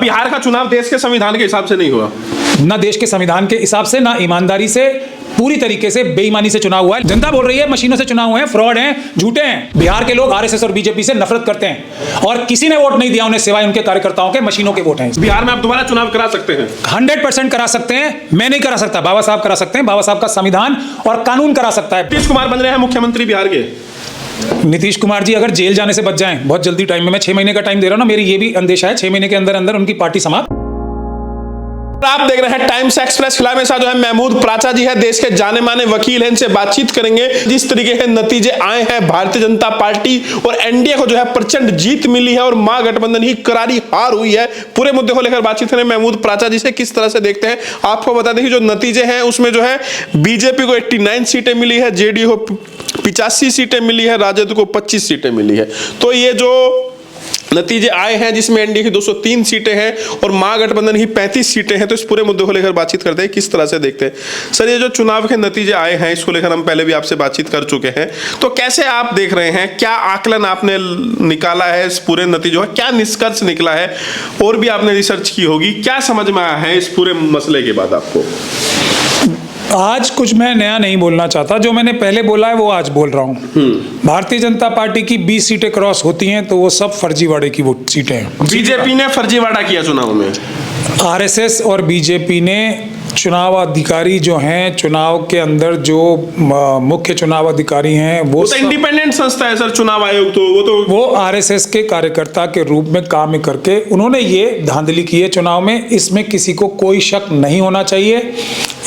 बिहार का चुनाव देश के संविधान के हिसाब से नहीं हुआ, ना देश के संविधान के हिसाब से, ना ईमानदारी से, पूरी तरीके से बेईमानी से चुनाव हुआ है। जनता बोल रही है मशीनों से चुनाव हुए हैं, फ्रॉड हैं, झूठे हैं। बिहार के लोग आरएसएस और बीजेपी से नफरत करते हैं और किसी ने वोट नहीं दिया उन्हें सिवाय उनके कार्यकर्ताओं के। मशीनों के वोट हैं। बिहार में आप दोबारा चुनाव करा सकते हैं? 100% करा सकते हैं। मैं नहीं करा सकता, बाबा साहब करा सकते हैं। बाबा साहब का संविधान और कानून करा सकता है। नीतीश कुमार बन रहे हैं मुख्यमंत्री बिहार के। नीतीश कुमार जी अगर जेल जाने से बच जाएं बहुत जल्दी टाइम में, मैं 6 महीने का टाइम दे रहा हूं ना, मेरी ये भी अंदेशा है 6 महीने के अंदर अंदर उनकी पार्टी समाप्त। आप देख रहे हैं टाइम्स एक्सप्रेस। खिलाफ में साथ जो है महमूद प्राचा जी है, देश के जाने माने वकील हैं, इनसे बातचीत करेंगे। जिस तरीके के नतीजे आए हैं, भारतीय जनता पार्टी और एनडीए को जो है प्रचंड जीत मिली है और महागठबंधन ही करारी हार हुई है, पूरे मुद्दे को लेकर बातचीत करें महमूद प्राचा जी से। किस तरह से देखते हैं? आपको बता दें कि जो नतीजे हैं उसमें जो है बीजेपी को 89 सीटें मिली है, जेडीयू को 85 सीटें मिली है, राजद को 25 सीटें मिली है। तो ये जो नतीजे आए हैं जिसमें एनडीए की 203 सीटें हैं और महागठबंधन की 35 सीटें हैं, तो इस पूरे मुद्दे को लेकर बातचीत करते हैं। किस तरह से देखते हैं सर ये जो चुनाव के नतीजे आए हैं, इसको लेकर हम पहले भी आपसे बातचीत कर चुके हैं, तो कैसे आप देख रहे हैं? क्या आकलन आपने निकाला है इस पूरे नतीजों का? क्या निष्कर्ष निकला है? और भी आपने रिसर्च की होगी, क्या समझ में आया है इस पूरे मसले के बाद आपको? आज कुछ मैं नया नहीं बोलना चाहता, जो मैंने पहले बोला है वो आज बोल रहा हूँ। भारतीय जनता पार्टी की 20 सीटें क्रॉस होती हैं तो वो सब फर्जीवाड़े की वो सीटें हैं। बीजेपी ने फर्जीवाड़ा किया चुनाव में। आरएसएस और बीजेपी ने चुनाव अधिकारी जो हैं, चुनाव के अंदर जो मुख्य चुनाव अधिकारी हैं, वो तो इंडिपेंडेंट संस्था है सर चुनाव आयोग, तो वो आरएसएस के कार्यकर्ता के रूप में काम करके उन्होंने ये धांधली की है चुनाव में। इसमें किसी को कोई शक नहीं होना चाहिए।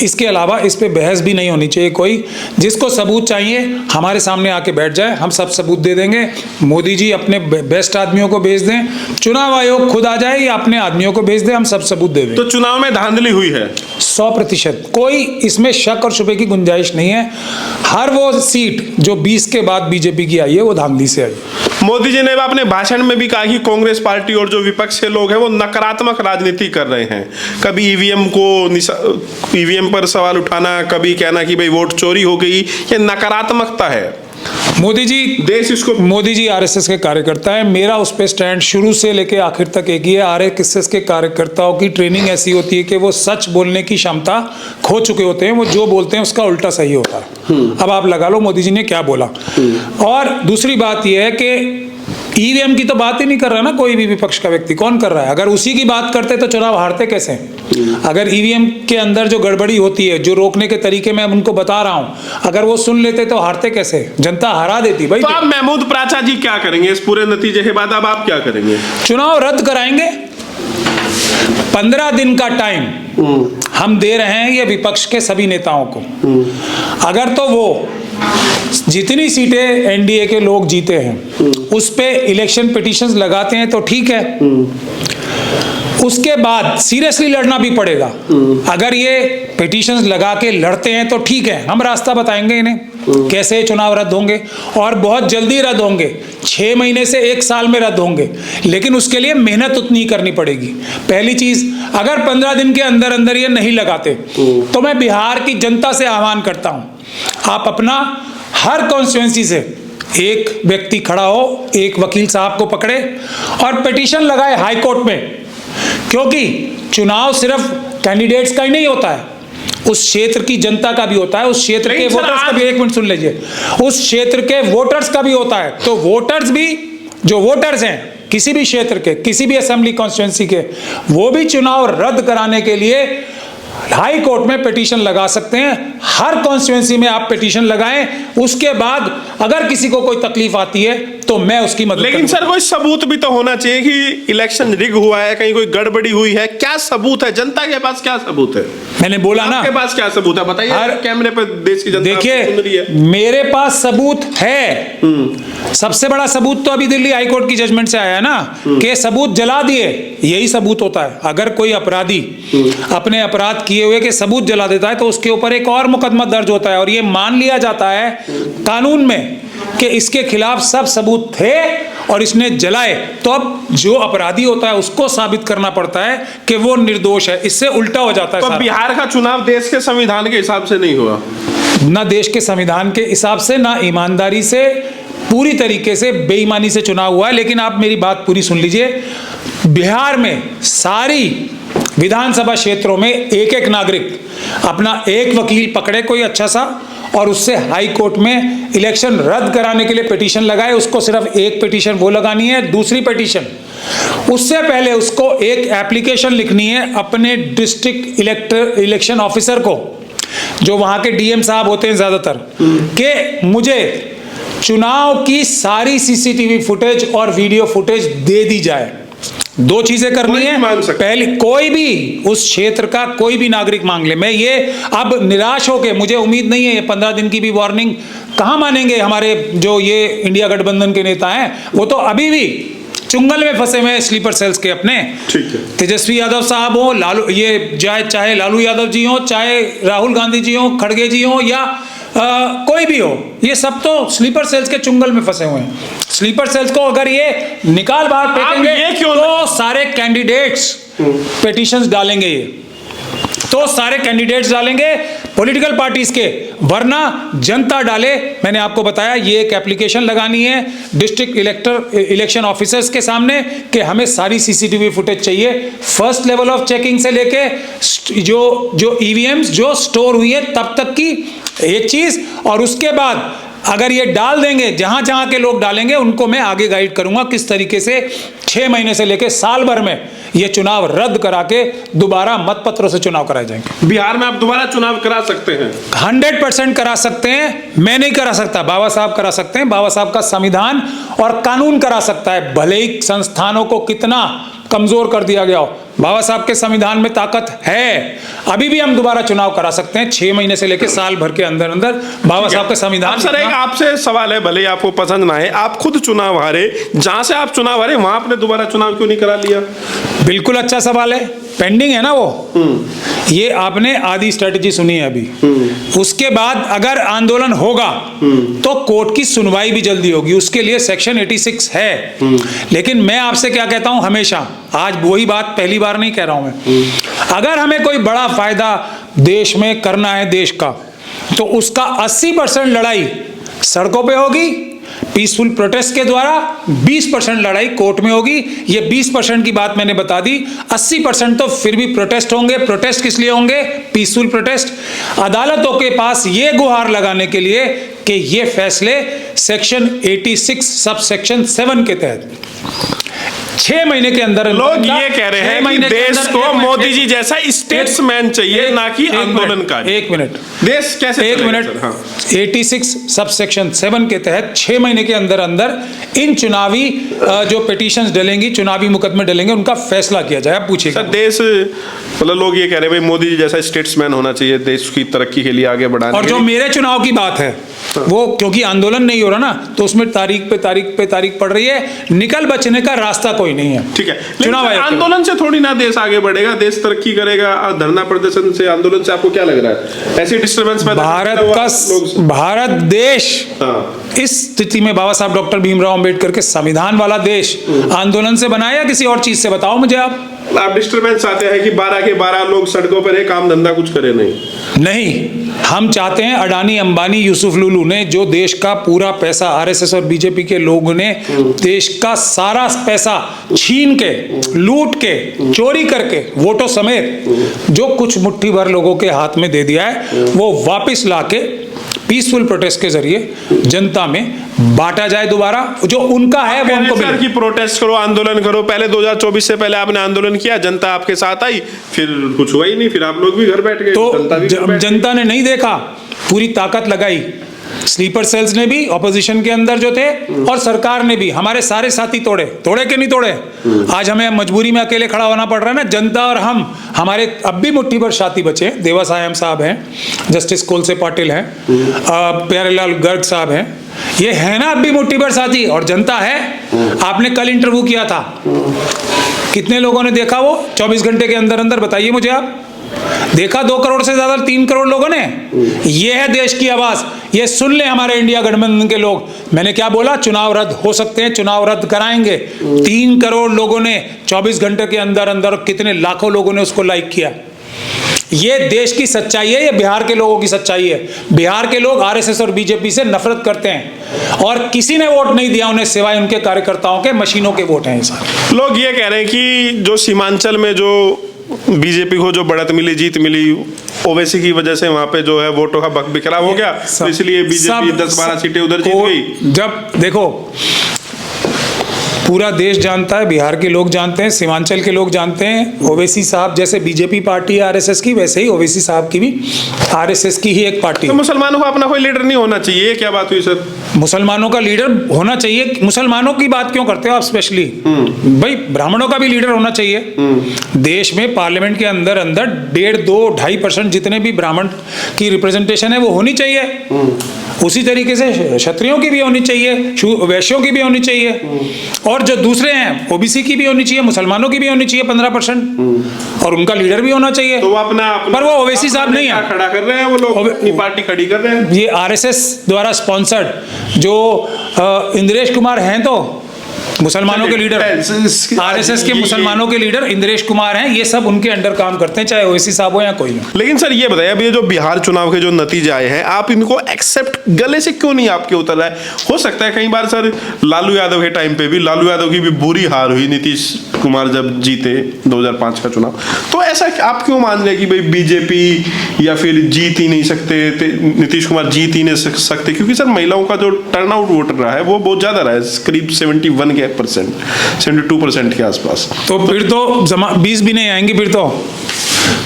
इसके अलावा इस पे बहस भी नहीं होनी चाहिए। कोई जिसको सबूत चाहिए हमारे सामने आके बैठ जाए, हम सब सबूत दे देंगे। मोदी जी अपने बेस्ट आदमियों को भेज दें, चुनाव आयोग खुद आ जाए या अपने आदमियों को भेज दें, हम सब सबूत दे दें। तो चुनाव में धांधली हुई है 100%, कोई इसमें शक और शुबे की गुंजाइश नहीं है। हर वो सीट जो 20 के बाद बीजेपी की आई है वो धांधली से आई। मोदी जी ने अपने भाषण में भी कहा कि कांग्रेस पार्टी और जो विपक्ष के लोग हैं वो नकारात्मक राजनीति कर रहे हैं। कभी ईवीएम पर सवाल उठाना, कभी कहना कि भाई वोट चोरी हो गई, ये नकारात्मकता है। मोदी जी आरएसएस के कार्यकर्ता है। मेरा उस पर स्टैंड शुरू से लेके आखिर तक एक ही है। आरएसएस के कार्यकर्ताओं की ट्रेनिंग ऐसी होती है कि वो सच बोलने की क्षमता खो चुके होते हैं। वो जो बोलते हैं उसका उल्टा सही होता है। अब आप लगा लो मोदी जी ने क्या बोला। और दूसरी बात यह है कि ईवीएम की तो बात ही नहीं कर रहा ना कोई भी विपक्ष का व्यक्ति। कौन कर रहा है? अगर उसी की बात करते तो चुनाव हारते कैसे? अगर ईवीएम के अंदर जो गड़बड़ी होती है, जो रोकने के तरीके मैं उनको बता रहा हूं, अगर वो सुन लेते तो हारते कैसे? जनता हरा देती भाई। तो आप महमूद प्राचा जी क्या करेंगे इस पूरे नतीजे के बाद? अब आप क्या करेंगे? चुनाव रद्द कराएंगे। 15 दिन का टाइम हम दे रहे हैं ये विपक्ष के सभी नेताओं को। अगर तो वो जितनी सीटें एनडीए के लोग जीते हैं उस पे इलेक्शन पिटीशंस लगाते हैं तो ठीक है। उसके बाद सीरियसली लड़ना भी पड़ेगा। अगर ये पिटीशंस लगा के लड़ते हैं तो ठीक है, हम रास्ता बताएंगे इन्हें कैसे चुनाव रद्द होंगे और बहुत जल्दी रद्द होंगे। 6 महीने से 1 साल में रद्द होंगे, लेकिन उसके लिए मेहनत उतनी करनी पड़ेगी। पहली चीज, अगर 15 दिन के अंदर अंदर ये नहीं लगाते तो मैं बिहार की जनता से आह्वान करता हूं, आप अपना हर कॉन्स्टिट्यूएंसी से एक व्यक्ति खड़ा हो, एक वकील साहब को पकड़े और पिटीशन लगाए हाई कोर्ट में। क्योंकि चुनाव सिर्फ कैंडिडेट्स का ही नहीं होता है, उस क्षेत्र की जनता का भी होता है, उस क्षेत्र के वोटर्स का भी, 1 मिनट सुन लीजिए, उस क्षेत्र के वोटर्स का भी होता है। तो वोटर्स भी, जो वोटर्स हैं किसी भी क्षेत्र के, किसी भी असेंबली कॉन्स्टिट्यूएंसी के, वो भी चुनाव रद्द कराने के लिए हाई कोर्ट में पिटीशन लगा सकते हैं। हर कॉन्स्टिट्यूएंसी में आप पिटीशन लगाएं। उसके बाद अगर किसी को कोई तकलीफ आती है तो मैं उसकी मदद। लेकिन सर कोई सबूत भी तो होना चाहिए कि इलेक्शन रिग हुआ है, कहीं कोई गड़बड़ी हुई है। क्या सबूत है? जनता के पास क्या सबूत है? मैंने बोला ना, आपके पास क्या सबूत है बताइए। हर कैमरे पर देश की जनता सुन रही है। देखिए मेरे पास सबूत है। सबसे बड़ा सबूत तो अभी दिल्ली हाईकोर्ट की जजमेंट से आया है ना, कि सबूत जला दिए। यही सबूत होता है। अगर कोई अपराधी अपने अपराध किए हुए के सबूत जला देता है तो उसके ऊपर एक और मुकदमा दर्ज होता है और ये मान लिया जाता है कानून में कि इसके खिलाफ सब सबूत थे और इसने जलाए। तो अब जो अपराधी होता है उसको साबित करना पड़ता है कि वो निर्दोष है। इससे उल्टा हो जाता है। तो बिहार का चुनाव देश के संविधान के हिसाब से नहीं हुआ, ना देश के संविधान के हिसाब से, ना ईमानदारी से, पूरी तरीके से बेईमानी से चुनाव हुआ है। लेकिन आप मेरी बात पूरी सुन लीजिए, बिहार में सारी विधानसभा क्षेत्रों में एक एक नागरिक अपना एक वकील पकड़े कोई अच्छा सा, और उससे हाई कोर्ट में इलेक्शन रद्द कराने के लिए पिटीशन लगाए। उसको सिर्फ एक पिटीशन वो लगानी है, दूसरी पिटीशन उससे पहले उसको एक एप्लीकेशन लिखनी है अपने डिस्ट्रिक्ट इलेक्शन ऑफिसर को, जो वहां के डीएम साहब होते हैं ज्यादातर, कि मुझे चुनाव की सारी सीसीटीवी फुटेज और वीडियो फुटेज दे दी जाए। दो चीजें करनी है, पहली कोई भी उस क्षेत्र का कोई भी नागरिक मांग ले। मैं ये अब निराश होके, मुझे उम्मीद नहीं है, ये 15 दिन की भी वार्निंग कहां मानेंगे हमारे जो ये इंडिया गठबंधन के नेता हैं, वो तो अभी भी चुंगल में फंसे हुए हैं स्लीपर सेल्स के अपने। ठीक है। तेजस्वी यादव साहब हो, लालू, ये चाहे लालू यादव जी हो, चाहे राहुल गांधी जी हो, खड़गे जी हो, या कोई भी हो, ये सब तो स्लीपर सेल्स के चुंगल में फंसे हुए हैं। स्लीपर सेल्स को अगर ये निकाल बाहर फेंकेंगे तो सारे कैंडिडेट्स पिटीशंस डालेंगे, ये तो सारे कैंडिडेट्स डालेंगे पॉलिटिकल पार्टीज के, वरना जनता डाले। मैंने आपको बताया ये एक एप्लीकेशन लगानी है डिस्ट्रिक्ट इलेक्शन ऑफिसर्स के सामने कि हमें सारी सीसीटीवी फुटेज चाहिए, फर्स्ट लेवल ऑफ चेकिंग से लेके जो ईवीएम्स जो स्टोर हुई है तब तक की एक चीज, और उसके बाद अगर ये डाल देंगे, जहां जहां के लोग डालेंगे उनको मैं आगे गाइड करूंगा किस तरीके से 6 महीने से लेकर साल भर में ये चुनाव रद्द करा के दोबारा मतपत्रों से चुनाव कराए जाएंगे। बिहार में आप दोबारा चुनाव करा सकते हैं? 100% करा सकते हैं। मैं नहीं करा सकता, बाबा साहब करा सकते हैं। बाबा साहब का संविधान और कानून करा सकता है, भले ही संस्थानों को कितना कमजोर कर दिया गया हो, बाबा साहब के संविधान में ताकत है। अभी भी हम दोबारा चुनाव करा सकते हैं 6 महीने से लेकर साल भर के अंदर अंदर। बाबा साहब के संविधान। सर एक आपसे सवाल है, भले ही आपको पसंद ना है, आप खुद चुनाव हारे, जहां से आप चुनाव हारे वहां आपने दोबारा चुनाव क्यों नहीं करा लिया? बिल्कुल अच्छा सवाल है, पेंडिंग है ना वो। ये आपने आधी स्ट्रेटजी सुनी है अभी। उसके बाद अगर आंदोलन होगा तो कोर्ट की सुनवाई भी जल्दी होगी, उसके लिए सेक्शन 86 है। लेकिन मैं आपसे क्या कहता हूं हमेशा, आज वही बात पहली बार नहीं कह रहा हूं मैं, अगर हमें कोई बड़ा फायदा देश में करना है देश का, तो उसका 80% लड़ाई सड़कों पे होगी पीसफुल प्रोटेस्ट के द्वारा, 20% लड़ाई कोर्ट में होगी। ये 20% की बात मैंने बता दी, 80% तो फिर भी प्रोटेस्ट होंगे। प्रोटेस्ट किस लिए होंगे? पीसफुल प्रोटेस्ट, अदालतों के पास ये गुहार लगाने के लिए कि ये फैसले सेक्शन 86 सब सेक्शन 7 के तहत 6 महीने के अंदर। लोग ये कह रहे हैं कि देश को मोदी जी जैसा स्टेट्समैन चाहिए, ना कि आंदोलनकारी। एक मिनट, देश कैसे? एक मिनट। 86 सब सेक्शन 7 के तहत 6 महीने के अंदर अंदर इन चुनावी जो पिटीशंस डलेंगी, चुनावी मुकदमे डलेंगे, उनका फैसला किया जाए। आप पूछिए। सर देश, मतलब लोग ये कह रहे हैं भाई मोदी जी जैसा स्टेट्समैन होना चाहिए देश की तरक्की के लिए, आगे बढ़ाने। और जो मेरे चुनाव की बात है वो, क्योंकि आंदोलन नहीं हो रहा ना, तो उसमें तारीख पे तारीख पे तारीख पड़ रही है, निकल बचने का रास्ता कोई नहीं है। ठीक है, चुनाव आंदोलन से थोड़ी ना देश आगे बढ़ेगा, देश तरक्की करेगा। धरना प्रदर्शन से, आंदोलन से आपको क्या लग रहा है? ऐसी डिस्टर्बेंस में भारत देश इस स्थिति में, बाबा साहब डॉक्टर भीमराव अंबेडकर के संविधान वाला देश आंदोलन से बनाया या किसी और चीज से? बताओ मुझे। आप डिस्टर्बेंस आते हैं कि 12 के 12 लोग सड़कों पर है, काम धंधा कुछ करे नहीं। हम चाहते हैं अडानी, अंबानी, यूसुफ लुलू ने जो देश का पूरा पैसा, आरएसएस और बीजेपी के लोगों ने देश का सारा पैसा छीन के, लूट के, चोरी करके, वोटों समेत जो कुछ मुट्ठी भर लोगों के हाथ में दे दिया है, वो वापस लाके पीसफुल प्रोटेस्ट के जरिए जनता में बांटा जाए दोबारा। जो उनका है वो उनको मिले। कि प्रोटेस्ट करो, आंदोलन करो। पहले 2024 से पहले आपने आंदोलन किया, जनता आपके साथ आई, फिर कुछ हुआ ही नहीं, फिर आप लोग भी घर बैठ गए। तो जनता ने नहीं देखा, पूरी ताकत लगाई, स्लीपर सेल्स ने भी, ऑपोजिशन के अंदर जो थे, और सरकार ने भी। हमारे सारे साथी तोड़े के नहीं तोड़े। आज हमें मजबूरी में अकेले खड़ा होना पड़ रहा है ना। जनता और हम, हमारे अब भी मुट्ठी भर साथी बचे। देवा सायम साहब हैं, जस्टिस कोलसे पाटिल हैं, प्यारेलाल गर्ग साहब हैं, ये है ना अब भी मुट्ठी भर साथी, और जनता है। आपने कल इंटरव्यू किया था, कितने लोगों ने देखा वो 24 घंटे के अंदर अंदर? बताइए मुझे। आप देखा 2 करोड़ से ज्यादा, 3 करोड़ लोगों ने। ये है देश की आवाज, ये सुन ले हमारे इंडिया गठबंधन के लोग। मैंने क्या बोला? चुनाव रद्द हो सकते हैं, चुनाव रद्द कराएंगे। 3 करोड़ लोगों ने 24 घंटे के अंदर अंदर, कितने लाखों लोगों ने उसको लाइक किया। ये देश की सच्चाई है, ये बिहार के लोगों की सच्चाई है। बिहार के लोग आरएसएस और बीजेपी से नफरत करते हैं और किसी ने वोट नहीं दिया उन्हें सिवाय उनके कार्यकर्ताओं के, मशीनों के वोट हैं ये सारे। लोग ये कह रहे हैं कि जो सीमांचल में जो बीजेपी को जो बढ़त मिली, जीत मिली, ओवैसी की वजह से वहां पे जो है वोटों का बिखराव हो गया, तो इसलिए बीजेपी 10-12 सीटें उधर जीत गई। जब देखो पूरा देश जानता है, बिहार के लोग जानते हैं, सीमांचल के लोग जानते हैं, ओवैसी साहब जैसे बीजेपी पार्टी है आरएसएस की, वैसे ही ओवैसी साहब की भी आरएसएस की ही एक पार्टी। तो मुसलमानों को अपना कोई लीडर नहीं होना चाहिए, क्या बात हुई सर? मुसलमानों का लीडर होना चाहिए। मुसलमानों की बात क्यों करते हो आप स्पेशली? भाई ब्राह्मणों का भी लीडर होना चाहिए। देश में पार्लियामेंट के अंदर 1.5-2-2.5% जितने भी ब्राह्मण की रिप्रेजेंटेशन है वो होनी चाहिए। उसी तरीके से क्षत्रियों की भी होनी चाहिए, वैश्यों की भी होनी चाहिए, और जो दूसरे हैं ओबीसी की भी होनी चाहिए, मुसलमानों की भी होनी चाहिए 15%, और उनका लीडर भी होना चाहिए। तो वो अपना पर वो ओवैसी साहब नहीं है, खड़ा कर रहे हैं, वो लोग अपनी पार्टी खड़ी कर रहे हैं। ये आरएसएस द्वारा स्पॉन्सर्ड जो इंद्रेश कुमार हैं, तो मुसलमानों के लीडर, आरएसएस के मुसलमानों के लीडर इंद्रेश कुमार हैं, ये सब उनके अंडर काम करते हैं, चाहे ओवैसी साहब हो या कोई हो। लेकिन सर ये बताइए, अब ये जो बिहार चुनाव के जो नतीजे आए हैं, आप इनको एक्सेप्ट गले से क्यों नहीं आपके उतर रहा है? हो सकता है कई बार सर लालू यादव के टाइम पे भी लालू यादव की भी बुरी हार हुई, नीतीश कुमार जब जीते 2005 का चुनाव, तो ऐसा आप क्यों मान रहे हैं कि भाई बीजेपी या फिर जीत ही नहीं सकते, नीतीश कुमार जीत ही नहीं सकते? क्योंकि सर महिलाओं का जो टर्नआउट वोटर रहा है वो बहुत ज्यादा रहा है, करीब 72% के आसपास। तो फिर तो 20 भी नहीं आएंगे फिर तो,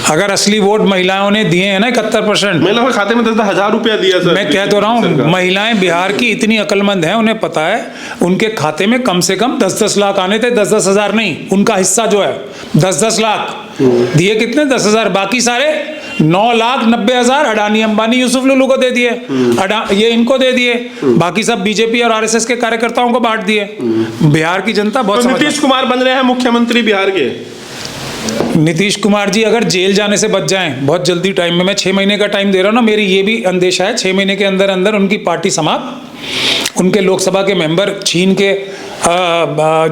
अगर असली वोट महिलाओं ने दिए हैं ना 71%। महिलाओं के खाते में 10,000 रुपया दिया सर। मैं कह तो रहा हूँ, महिलाएं बिहार की इतनी अक्लमंद हैं, उन्हें पता है उनके खाते में कम से कम 10-10 लाख आने थे, 10-10 हजार नहीं, उनका हिस्सा जो है 10-10 लाख दिए। कितने? 10,000। बाकी सारे 9,90,000 अडानी अंबानी यूसुफ लुलू को दे दिए, ये इनको दे दिए, बाकी सब बीजेपी और आरएसएस के कार्यकर्ताओं को बांट दिए। बिहार की जनता बहुत तो नीतीश कुमार बन रहे हैं मुख्यमंत्री बिहार के। नीतीश कुमार जी अगर जेल जाने से बच जाएं बहुत जल्दी टाइम में, मैं 6 महीने का टाइम दे रहा हूँ ना, मेरी ये भी अंदेशा है 6 महीने के अंदर अंदर उनकी पार्टी समाप्त, उनके लोकसभा के मेंबर छीन के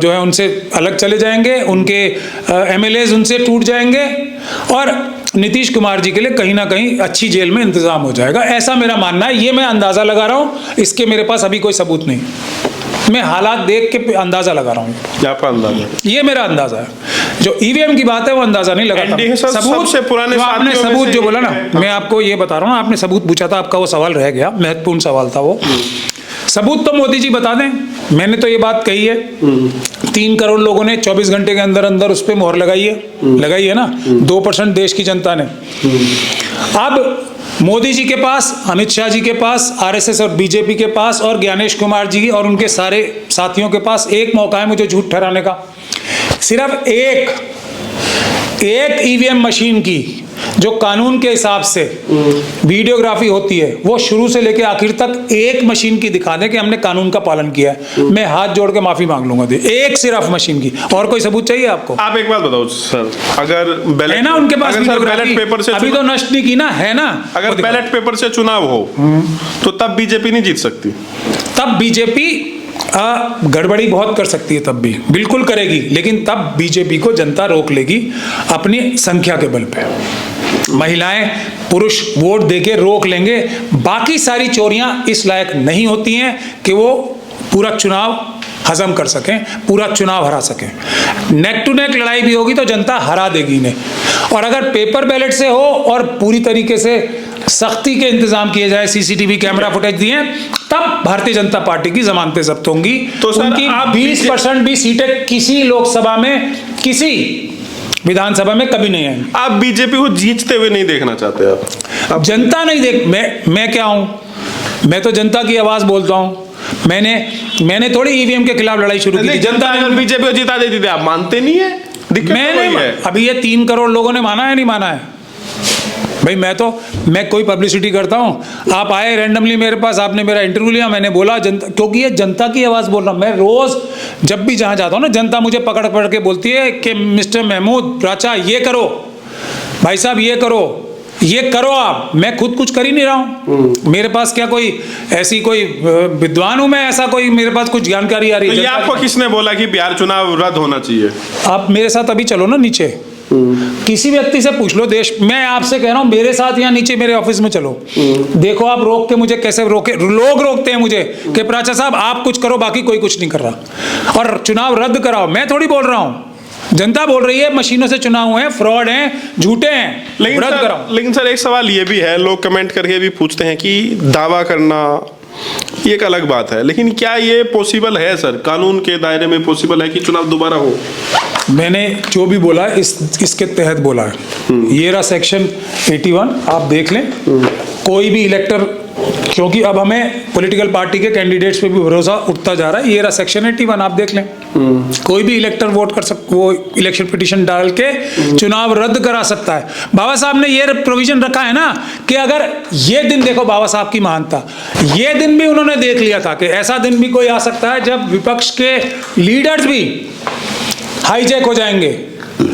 जो है उनसे अलग चले जाएंगे, उनके एमएलएज उनसे टूट जाएंगे, और नीतीश कुमार जी के लिए कहीं ना कहीं अच्छी जेल में इंतजाम हो जाएगा, ऐसा मेरा मानना है। ये मैं अंदाजा लगा रहा हूँ, इसके मेरे पास अभी कोई सबूत नहीं, मैं हालात देख के अंदाजा लगा रहा हूँ। क्या आपका अंदाजा? ये मेरा अंदाजा है। जो ईवीएम की बात है वो अंदाजा नहीं लगाता। सबूत से पुराने, आपने सबूत जो बोला ना, मैं आपको ये बता रहा हूँ, आपने सबूत पूछा था, आपका वो सवाल रह गया, महत्वपूर्ण सवाल था वो। सबूत तो मोदी जी बता दें, मैंने तो ये बात कही है, 3 करोड़ लोगों ने 24 घंटे के अंदर अंदर उस पर मोहर लगाई है ना, 2% देश की जनता ने। अब मोदी जी के पास, अमित शाह जी के पास, आरएसएस और बीजेपी के पास और ज्ञानेश कुमार जी और उनके सारे साथियों के पास एक मौका है मुझे झूठ ठहराने का। सिर्फ एक ईवीएम मशीन की जो कानून के हिसाब से वीडियोग्राफी होती है, वो शुरू से लेकर आखिर तक एक मशीन की दिखा दें कि हमने कानून का पालन किया है, मैं हाथ जोड़ के माफी मांग लूंगा। एक सिर्फ मशीन की, और कोई सबूत चाहिए आपको? आप एक बात बताओ सर, अगर बैलेट है ना उनके पास, बैलेट पेपर से अभी तो नष्ट नहीं की ना, है ना, अगर बैलेट पेपर से चुनाव हो तो तब बीजेपी नहीं जीत सकती? तब बीजेपी गड़बड़ी बहुत कर सकती है, तब भी बिल्कुल करेगी, लेकिन तब बीजेपी को जनता रोक लेगी अपनी संख्या के बल पे। महिलाएं पुरुष वोट देके रोक लेंगे। बाकी सारी चोरियां इस लायक नहीं होती हैं कि वो पूरा चुनाव हजम कर सकें, पूरा चुनाव हरा सकें। नेक टू नेक लड़ाई भी होगी तो जनता हरा देगी इन्हें। और अगर पेपर बैलेट से हो और पूरी तरीके से सख्ती के इंतजाम किए जाए, सीसीटीवी कैमरा फुटेज दिए, तब भारतीय जनता पार्टी की जमानतें जब्त होंगी। तो उनकी 20% भी सीटें किसी लोकसभा में, किसी विधानसभा में कभी नहीं आएंगी। आप बीजेपी को जीतते हुए नहीं देखना चाहते? आप जनता नहीं देख, मैं क्या हूं, मैं तो जनता की आवाज बोलता हूं। मैंने थोड़ी ईवीएम के खिलाफ लड़ाई शुरू की थी। जनता अगर बीजेपी को जिता देती थी, आप मानते नहीं है? मैंने अभी ये 3 करोड़ लोगों ने माना है नहीं माना है? भाई मैं कोई पब्लिसिटी करता हूं? आप आए रैंडमली मेरे पास, आपने मेरा इंटरव्यू लिया, मैंने बोला जनता, क्योंकि ये जनता की आवाज़ बोल रहा हूं। मैं रोज़ जब भी जहां जाता हूं ना, जनता मुझे पकड़ पकड़ के बोलती है कि मिस्टर महमूद प्राचा ये करो, भाई साहब ये करो आप। मैं खुद कुछ कर ही नहीं रहा हूं। मेरे पास क्या कोई ऐसी कोई विद्वान हूं मैं, ऐसा कोई मेरे पास कुछ जानकारी आ रही है? तो ये आपको किसने बोला कि बिहार चुनाव रद्द होना चाहिए? आप मेरे साथ अभी चलो ना नीचे, किसी व्यक्ति से पूछ लो देश, मैं आपसे कह रहा हूं मेरे साथ यहाँ नीचे मेरे ऑफिस में चलो, देखो आप रोक के मुझे कैसे रोके, लोग रोकते हैं मुझे कि प्राचा साहब आप कुछ करो बाकी कोई कुछ नहीं कर रहा, और चुनाव रद्द कराओ। मैं थोड़ी बोल रहा हूं, जनता बोल रही है मशीनों से चुनाव हुए हैं, फ्रॉड हैं, झूठे हैं, रद्द कराओ। लेकिन सर एक सवाल ये भी है, लोग कमेंट करके भी पूछते हैं कि दावा करना ये एक अलग बात है, लेकिन क्या ये पॉसिबल है सर, कानून के दायरे में पॉसिबल है कि चुनाव दोबारा हो? मैंने जो भी बोला इसके तहत बोला है। ये रहा सेक्शन 81, आप देख लें। कोई भी इलेक्टर, क्योंकि अब हमें पॉलिटिकल पार्टी के कैंडिडेट्स पे भी भरोसा उठता जा रहा है, ये रहा सेक्शन 81, आप देख लें। कोई भी इलेक्टर वोट कर वो इलेक्शन पिटीशन डाल के चुनाव रद्द करा सकता है। बाबा साहब ने ये प्रोविजन रखा है ना कि अगर ये दिन, देखो बाबा साहब की महानता, ये दिन भी उन्होंने देख लिया था कि ऐसा दिन भी कोई आ सकता है जब विपक्ष के लीडर्स भी हाईजैक हो जाएंगे,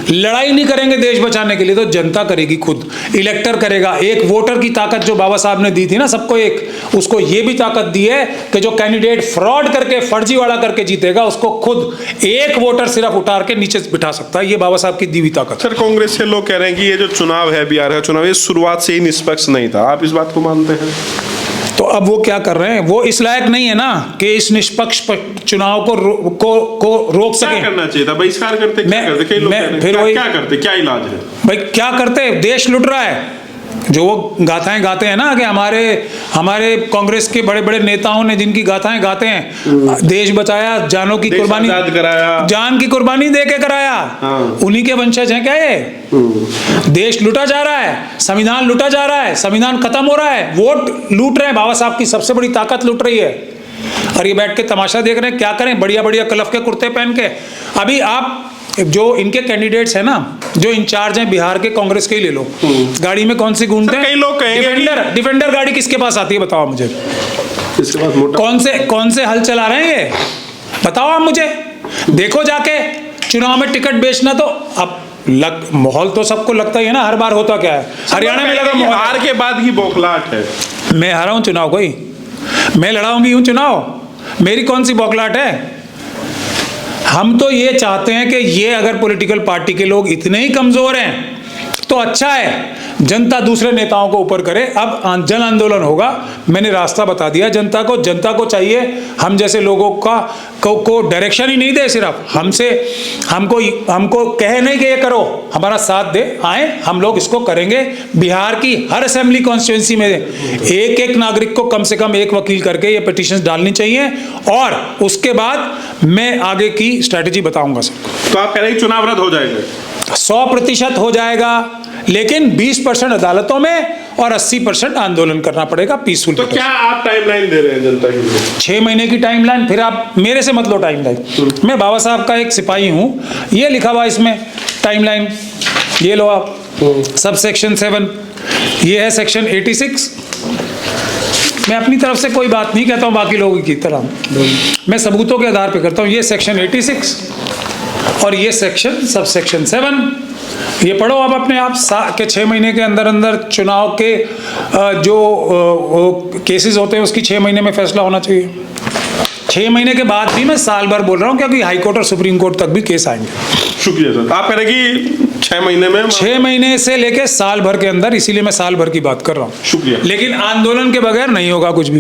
लड़ाई नहीं करेंगे देश बचाने के लिए, तो जनता करेगी खुद, इलेक्टर करेगा। एक वोटर की ताकत जो बाबा साहब ने दी थी ना सबको, एक उसको ये भी ताकत दी है कि जो कैंडिडेट फ्रॉड करके फर्जीवाड़ा करके जीतेगा उसको खुद एक वोटर सिर्फ उतार के नीचे बिठा सकता है। ये बाबा साहब की दी हुई ताकत। सर कांग्रेस के लोग कह रहे हैं कि ये जो चुनाव है, बिहार का चुनाव, ये शुरुआत से ही निष्पक्ष नहीं था, आप इस बात को मानते हैं? तो अब वो क्या कर रहे हैं, वो इस लायक नहीं है ना कि इस निष्पक्ष चुनाव को रोक सके। क्या करना चाहिए था? बहिष्कार करते, क्या करते? कई लोग कह रहे हैं, क्या करते, क्या इलाज है भाई? क्या करते? देश लुट रहा है। जो वो गाथाएं गाते हैं ना कि हमारे कांग्रेस के बड़े बड़े नेताओं ने जिनकी गाथाएं गाते हैं, देश बचाया, जानों की कुर्बानी कराया, जान की कुर्बानी दे के कराया, उन्हीं के वंशज हैं क्या ये? देश लूटा जा रहा है, संविधान लूटा जा रहा है, संविधान खत्म हो रहा है, वोट लूट रहे हैं, बाबा साहब की सबसे बड़ी ताकत लूट रही है, और ये बैठ के तमाशा देख रहे हैं। क्या करें? बढ़िया बढ़िया कलफ के कुर्ते पहन के। अभी आप जो इनके कैंडिडेट्स हैं ना, जो इंचार्ज हैं बिहार के, कांग्रेस के ही ले लो, गाड़ी में कौन सी घूमते हैं? कई लोग कहेंगे डिफेंडर गाड़ी किसके पास आती है, बताओ मुझे। कौन से हल चला रहे हैं ये, बताओ आप मुझे। देखो जाके चुनाव में टिकट बेचना, तो अब माहौल तो सबको लगता ही है ना, हर बार होता क्या है, हरियाणा में लगा हार के बाद ही बौखलाहट है। मैं हारा हूं चुनाव, कोई मैं लड़ाऊंगी हूं चुनाव, मेरी कौन सी बौखलाहट है? हम तो ये चाहते हैं कि ये अगर पॉलिटिकल पार्टी के लोग इतने ही कमजोर हैं तो अच्छा है, जनता दूसरे नेताओं को ऊपर करे। अब जन आंदोलन होगा, मैंने रास्ता बता दिया जनता को। जनता को चाहिए हम जैसे लोगों को डायरेक्शन ही नहीं दे, सिर्फ हमको कहे नहीं कि ये करो, हमारा साथ दे, आए हम लोग इसको करेंगे। बिहार की हर असेंबली कॉन्स्टिट्यूंसी में एक एक नागरिक को कम से कम एक वकील करके ये पिटीशन डालनी चाहिए, और उसके बाद मैं आगे की स्ट्रैटेजी बताऊंगा सबको। तो आप कह रहे हैं चुनाव रद्द हो जाएगा? 100% हो जाएगा, लेकिन 20% अदालतों में और 80% आंदोलन करना पड़ेगा पीसफुल। तो क्या आप टाइमलाइन दे रहे हैं जनता के लिए? 6 महीने की टाइमलाइन। फिर आप मेरे से मत लो टाइमलाइन, मैं बाबा साहब का एक सिपाही हूं, ये लिखा हुआ इसमें टाइमलाइन, ये लो आप। सब सेक्शन 7, ये है सेक्शन 86। मैं अपनी तरफ से कोई बात नहीं कहता हूं बाकी लोगों की तरह, मैं सबूतों के आधार पर करता हूं। ये सेक्शन 86 और ये सेक्शन सब सेक्शन 7, ये पढ़ो आप अपने आप के 6 महीने के अंदर अंदर चुनाव के जो केसेस होते हैं उसकी 6 महीने में फैसला होना चाहिए। 6 महीने के बाद भी मैं साल भर बोल रहा हूँ, क्योंकि हाई कोर्ट और सुप्रीम कोर्ट तक भी केस आएंगे। शुक्रिया सर। आप कह रहे कि 6 महीने में, 6 महीने से लेके साल भर के अंदर, इसीलिए मैं साल भर की बात कर रहा हूँ। शुक्रिया। लेकिन आंदोलन के बगैर नहीं होगा कुछ भी।